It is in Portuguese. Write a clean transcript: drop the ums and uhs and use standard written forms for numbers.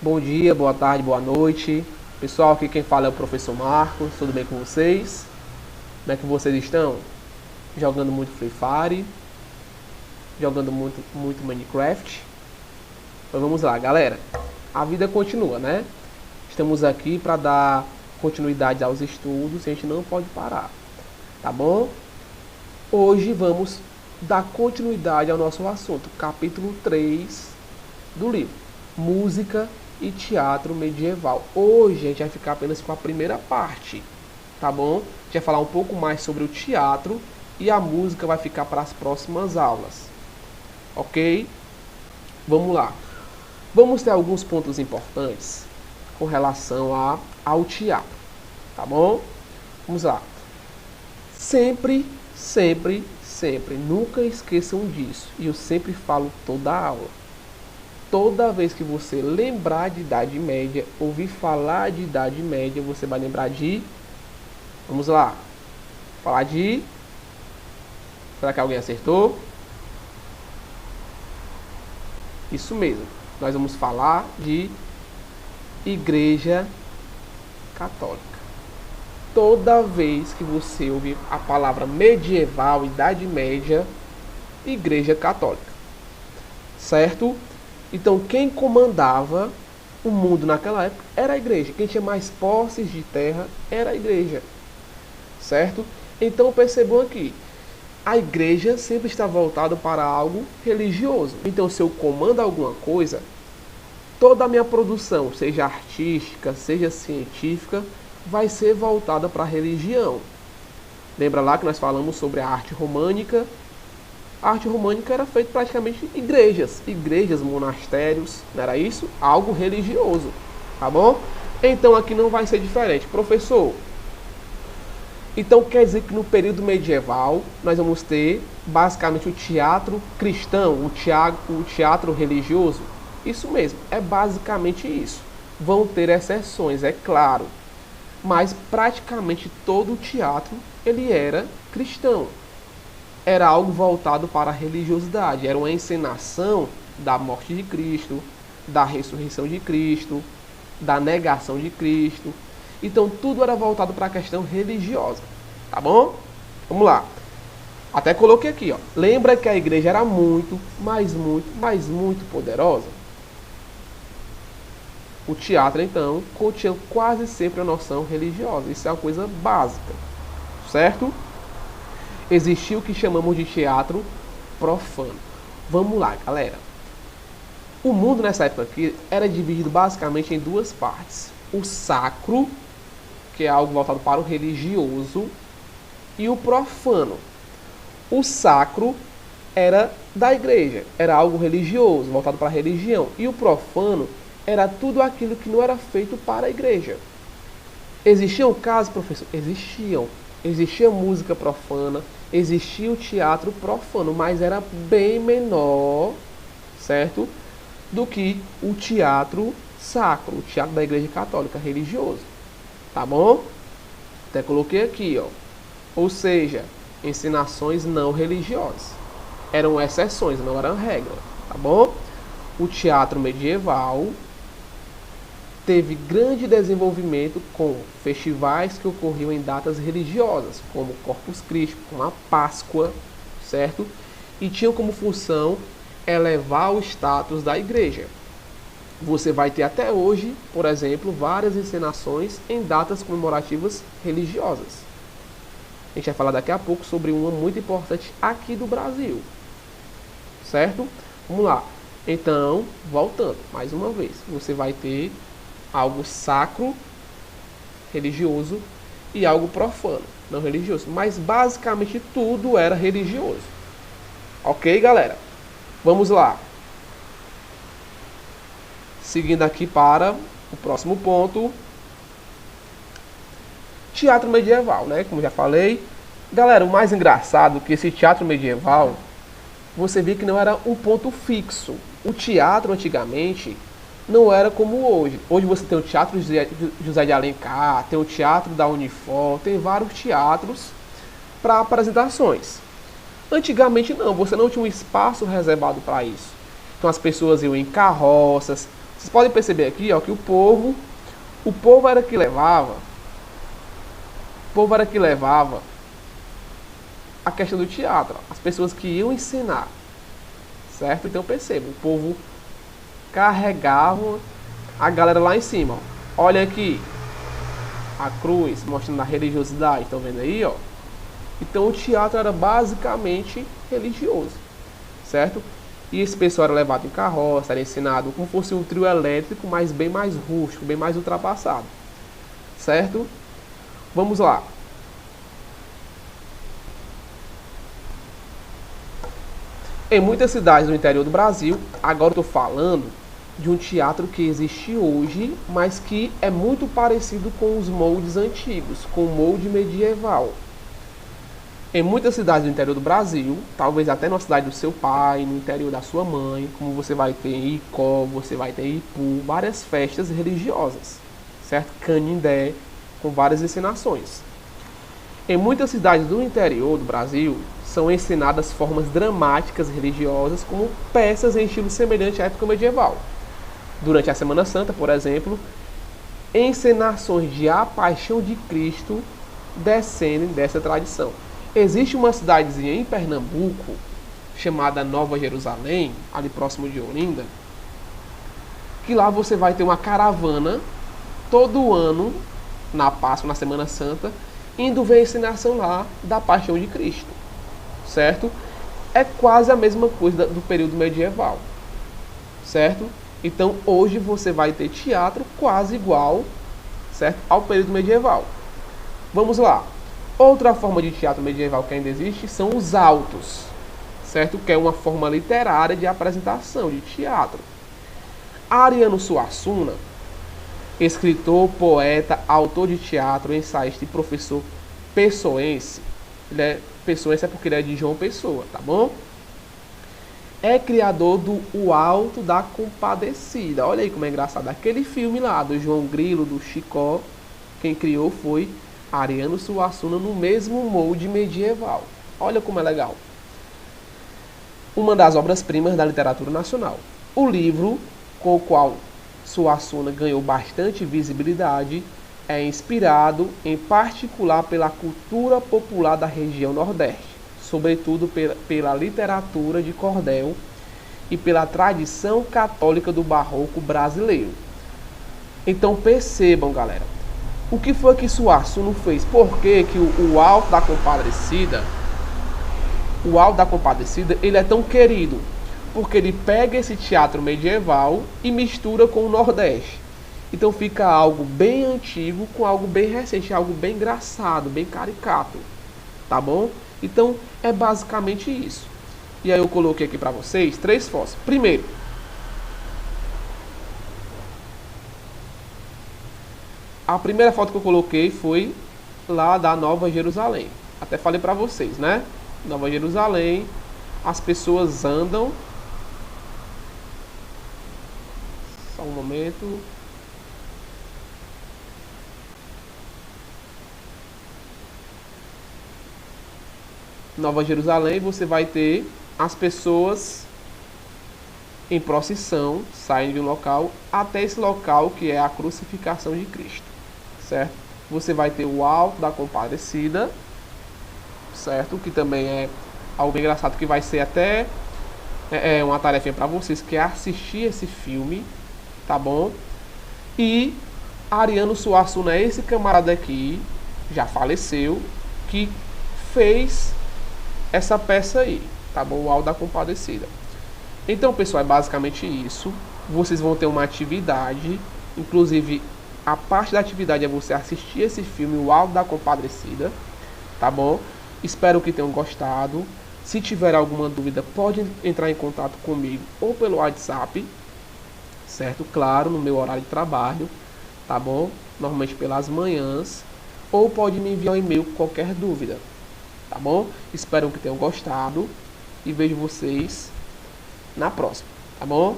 Bom dia, boa tarde, boa noite. Pessoal, aqui quem fala é o professor Marcos. Tudo bem com vocês? Como é que vocês estão? Jogando muito Free Fire? Jogando muito Minecraft? Então vamos lá, galera. A vida continua, né? Estamos aqui para dar continuidade aos estudos e a gente não pode parar. Tá bom? Hoje vamos dar continuidade ao nosso assunto, capítulo 3 do livro, Música e Teatro Medieval. Hoje a gente vai ficar apenas com a primeira parte, tá bom? A gente vai falar um pouco mais sobre o teatro e a música vai ficar para as próximas aulas, ok? Vamos lá. Vamos ter alguns pontos importantes com relação ao teatro, tá bom? Vamos lá. Sempre, nunca esqueçam disso. E eu sempre falo toda a aula. Toda vez que você lembrar de Idade Média, ouvir falar de Idade Média, você vai lembrar de... Vamos lá. Falar de... Será que alguém acertou? Isso mesmo. Nós vamos falar de Igreja Católica. Toda vez que você ouvir a palavra medieval, Idade Média, Igreja Católica. Certo? Então, quem comandava o mundo naquela época era a igreja. Quem tinha mais posses de terra era a igreja. Certo? Então, percebam aqui. A igreja sempre está voltada para algo religioso. Então, se eu comando alguma coisa, toda a minha produção, seja artística, seja científica, vai ser voltada para a religião. Lembra lá que nós falamos sobre a arte românica? A arte românica era feita praticamente em igrejas, monastérios, não era isso? Algo religioso, tá bom? Então aqui não vai ser diferente. Professor, então quer dizer que no período medieval nós vamos ter basicamente o teatro cristão, o teatro religioso? Isso mesmo, é basicamente isso. Vão ter exceções, é claro. Mas praticamente todo o teatro ele era cristão. Era algo voltado para a religiosidade. Era uma encenação da morte de Cristo, da ressurreição de Cristo, da negação de Cristo. Então tudo era voltado para a questão religiosa. Tá bom? Vamos lá. Até coloquei aqui, ó. Lembra que a igreja era muito poderosa? O teatro, então, continha quase sempre a noção religiosa. Isso é uma coisa básica, certo? Existia o que chamamos de teatro profano. Vamos lá, galera. O mundo nessa época aqui era dividido basicamente em duas partes. O sacro, que é algo voltado para o religioso, e o profano. O sacro era da igreja, era algo religioso, voltado para a religião. E o profano era tudo aquilo que não era feito para a igreja. Existiam casos, professor? Existiam. Existia música profana, existia o teatro profano, mas era bem menor, certo? Do que o teatro sacro, o teatro da igreja católica, religioso. Tá bom? Até coloquei aqui, ó. Ou seja, ensinações não religiosas. Eram exceções, não eram regra, tá bom? O teatro medieval teve grande desenvolvimento com festivais que ocorriam em datas religiosas, como Corpus Christi, como a Páscoa, certo? E tinham como função elevar o status da igreja. Você vai ter até hoje, por exemplo, várias encenações em datas comemorativas religiosas. A gente vai falar daqui a pouco sobre uma muito importante aqui do Brasil, certo? Vamos lá. Então, voltando, mais uma vez, você vai ter algo sacro, religioso, e algo profano, não religioso. Mas basicamente tudo era religioso. Ok, galera? Vamos lá. Seguindo aqui para o próximo ponto. Teatro medieval, né? Como já falei. Galera, o mais engraçado é que esse teatro medieval, você vê que não era um ponto fixo. O teatro antigamente não era como hoje. Hoje você tem o Teatro José de Alencar, tem o Teatro da Unifor, tem vários teatros para apresentações. Antigamente não, você não tinha um espaço reservado para isso. Então as pessoas iam em carroças, Vocês podem perceber aqui, ó, que o povo era que levava, a questão do teatro, as pessoas que iam ensinar, certo? Então perceba, o povo carregava a galera lá em cima, ó. Olha aqui, a cruz, mostrando a religiosidade, estão vendo aí, ó? Então o teatro era basicamente religioso, certo? E esse pessoal era levado em carroça, era ensinado como fosse um trio elétrico, mas bem mais rústico, bem mais ultrapassado, certo? Vamos lá. Em muitas cidades do interior do Brasil, agora eu estou falando de um teatro que existe hoje, mas que é muito parecido com os moldes antigos, com o molde medieval. Em muitas cidades do interior do Brasil, talvez até na cidade do seu pai, no interior da sua mãe, como você vai ter em Icó, você vai ter em Ipu, várias festas religiosas, certo? Canindé, com várias encenações. Em muitas cidades do interior do Brasil, são ensinadas formas dramáticas religiosas como peças em estilo semelhante à época medieval. Durante a Semana Santa, por exemplo, encenações de A Paixão de Cristo descendem dessa tradição. Existe uma cidadezinha em Pernambuco, chamada Nova Jerusalém, ali próximo de Olinda, que lá você vai ter uma caravana todo ano, na Páscoa, na Semana Santa, indo ver a encenação lá da Paixão de Cristo, certo? É quase a mesma coisa do período medieval, certo? Então hoje você vai ter teatro quase igual, certo, ao período medieval. Vamos lá. Outra forma de teatro medieval que ainda existe são os autos, certo? Que é uma forma literária de apresentação de teatro. Ariano Suassuna, escritor, poeta, autor de teatro, ensaísta e professor pessoense. Ele é pessoense porque ele é de João Pessoa, tá bom? É criador do O Alto da Compadecida. Olha aí como é engraçado. Aquele filme lá do João Grilo, do Chicó, quem criou foi Ariano Suassuna no mesmo molde medieval. Olha como é legal. Uma das obras-primas da literatura nacional. O livro com o qual Suassuna ganhou bastante visibilidade é inspirado em particular pela cultura popular da região Nordeste, sobretudo pela literatura de cordel e pela tradição católica do barroco brasileiro. Então percebam, galera, o que foi que Suassuna fez? Por que o Alto da Compadecida, ele é tão querido? Porque ele pega esse teatro medieval e mistura com o Nordeste. Então fica algo bem antigo com algo bem recente, algo bem engraçado, bem caricato, tá bom? Então é basicamente isso. E aí eu coloquei aqui para vocês 3 fotos. Primeiro, a primeira foto que eu coloquei foi lá da Nova Jerusalém. Até falei para vocês, né? Nova Jerusalém, as pessoas andam. Só um momento. Nova Jerusalém, você vai ter as pessoas em procissão, saindo de um local até esse local que é a crucificação de Cristo, certo? Você vai ter o Alto da Compadecida, certo? Que também é algo bem engraçado, que vai ser até uma tarefinha para vocês, que é assistir esse filme, tá bom? E Ariano Suassuna é esse camarada aqui, já faleceu, que fez essa peça aí, tá bom? O Alto da Compadecida. Então, pessoal, é basicamente isso. Vocês vão ter uma atividade, inclusive a parte da atividade é você assistir esse filme, O Alto da Compadecida, tá bom? Espero que tenham gostado. Se tiver alguma dúvida, pode entrar em contato comigo ou pelo WhatsApp, certo? Claro, no meu horário de trabalho, tá bom? Normalmente pelas manhãs, ou pode me enviar um e-mail com qualquer dúvida, tá bom? Espero que tenham gostado e vejo vocês na próxima, tá bom?